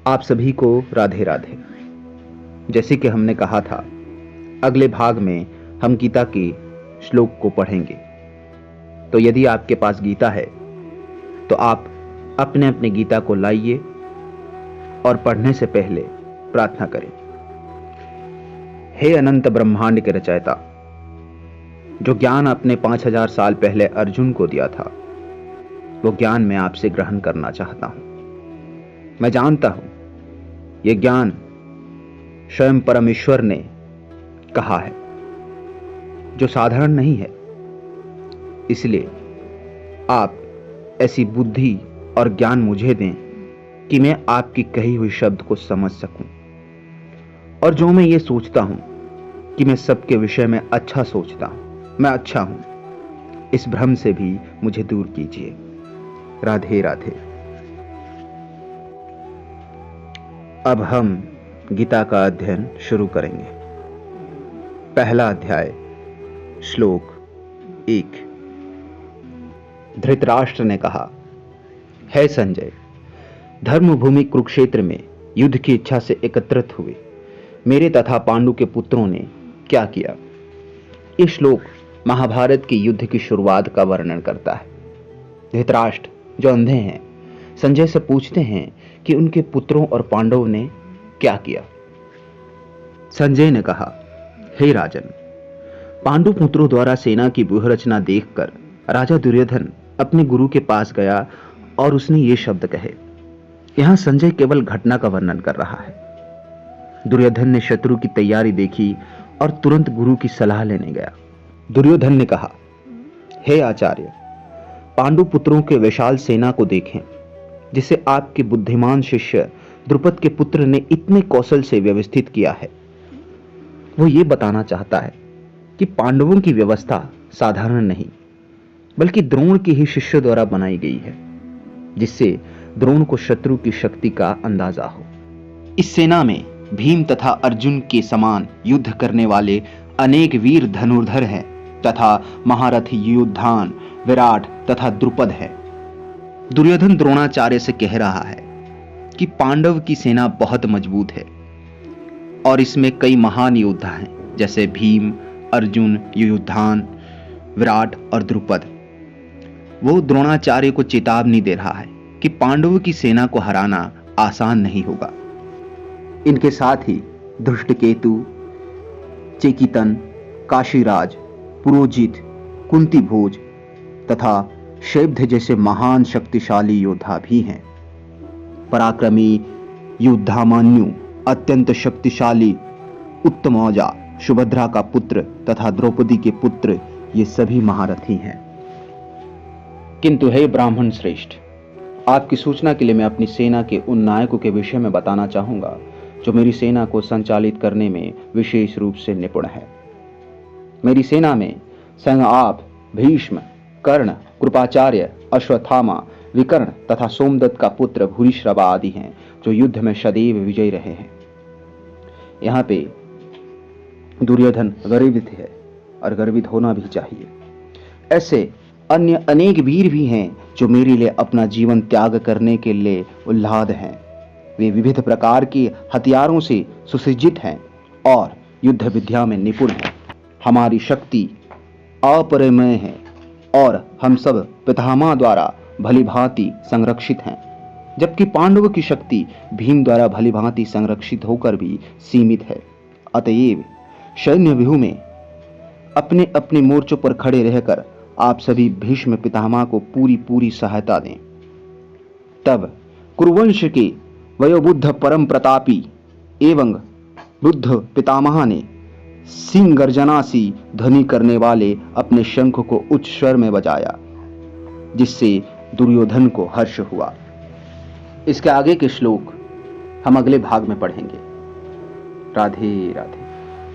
आप सभी को राधे राधे। जैसे कि हमने कहा था, अगले भाग में हम गीता के श्लोक को पढ़ेंगे। तो यदि आपके पास गीता है तो आप अपने अपने गीता को लाइए और पढ़ने से पहले प्रार्थना करें। हे अनंत ब्रह्मांड के रचयिता, जो ज्ञान आपने 5000 साल पहले अर्जुन को दिया था, वो ज्ञान मैं आपसे ग्रहण करना चाहता हूं। मैं जानता हूं यह ज्ञान स्वयं परमेश्वर ने कहा है, जो साधारण नहीं है। इसलिए आप ऐसी बुद्धि और ज्ञान मुझे दें कि मैं आपकी कही हुई शब्द को समझ सकूं, और जो मैं ये सोचता हूं कि मैं सबके विषय में अच्छा सोचता हूं, मैं अच्छा हूं, इस भ्रम से भी मुझे दूर कीजिए। राधे राधे। अब हम गीता का अध्ययन शुरू करेंगे। पहला अध्याय, श्लोक 1। धृतराष्ट्र ने कहा, हे संजय, धर्मभूमि कुरुक्षेत्र में युद्ध की इच्छा से एकत्रित हुए मेरे तथा पांडु के पुत्रों ने क्या किया। यह श्लोक महाभारत के युद्ध की शुरुआत का वर्णन करता है। धृतराष्ट्र, जो अंधे हैं, संजय से पूछते हैं कि उनके पुत्रों और पांडवों ने क्या किया। संजय ने कहा, हे राजन, पांडु पुत्रों द्वारा सेना की व्यूह रचना देखकर राजा दुर्योधन अपने गुरु के पास गया और उसने ये शब्द कहे। यहां संजय केवल घटना का वर्णन कर रहा है। दुर्योधन ने शत्रु की तैयारी देखी और तुरंत गुरु की सलाह लेने गया। दुर्योधन ने कहा, हे आचार्य, पांडु पुत्रों के विशाल सेना को देखें, जिसे आपके बुद्धिमान शिष्य द्रुपद के पुत्र ने इतने कौशल से व्यवस्थित किया है। वो ये बताना चाहता है कि पांडवों की व्यवस्था साधारण नहीं, बल्कि द्रोण के ही शिष्य द्वारा बनाई गई है, जिससे द्रोण को शत्रु की शक्ति का अंदाजा हो। इस सेना में भीम तथा अर्जुन के समान युद्ध करने वाले अनेक वीर धनुर्धर हैं तथा महारथी युद्धान, विराट तथा द्रुपद है। दुर्योधन द्रोणाचार्य से कह रहा है कि पांडव की सेना बहुत मजबूत है और इसमें कई महान योद्धा हैं, जैसे भीम, अर्जुन, युद्धान, विराट और द्रुपद। वो द्रोणाचार्य को चेतावनी दे रहा है कि पांडवों की सेना को हराना आसान नहीं होगा। इनके साथ ही धृष्टकेतु, चेकितन, काशीराज, पुरोजित, कुंती भोज तथा शैब्ध जैसे महान शक्तिशाली योद्धा भी हैं। पराक्रमी युद्धामान्यु, अत्यंत शक्तिशाली उत्तमौजा, सुभद्रा का पुत्र तथा द्रौपदी के पुत्र, ये सभी महारथी हैं। किंतु हे ब्राह्मण श्रेष्ठ, आपकी सूचना के लिए मैं अपनी सेना के उन नायकों के विषय में बताना चाहूंगा जो मेरी सेना को संचालित करने में विशेष रूप से निपुण है। मेरी सेना में संग आप, भीष्म, कर्ण, कृपाचार्य, अश्वत्थामा, विकर्ण तथा सोमदत्त का पुत्र भूरिश्रवा आदि हैं, जो युद्ध में सदैव विजयी रहे हैं। यहाँ पे दुर्योधन गर्वित है और गर्वित होना भी चाहिए। ऐसे अन्य अनेक वीर भी हैं जो मेरे लिए अपना जीवन त्याग करने के लिए उल्लाद हैं। वे विविध प्रकार के हथियारों से सुसज्जित हैं और युद्ध विद्या में निपुण हैं। हमारी शक्ति अपरिमेय है और हम सब पितामह द्वारा भलीभांति संरक्षित हैं, जबकि पांडवों की शक्ति भीम द्वारा भलीभांति संरक्षित होकर भी सीमित है। अतएव सैन्य व्यूह में अपने अपने मोर्चों पर खड़े रहकर आप सभी भीष्म पितामह को पूरी सहायता दें। तब कुरुवंश के वयोबुद्ध परम प्रतापी एवं बुद्ध पितामह ने सिंह गर्जना सी ध्वनि करने वाले अपने शंख को उच्च स्वर में बजाया, जिससे दुर्योधन को हर्ष हुआ। इसके आगे के श्लोक हम अगले भाग में पढ़ेंगे। राधे राधे।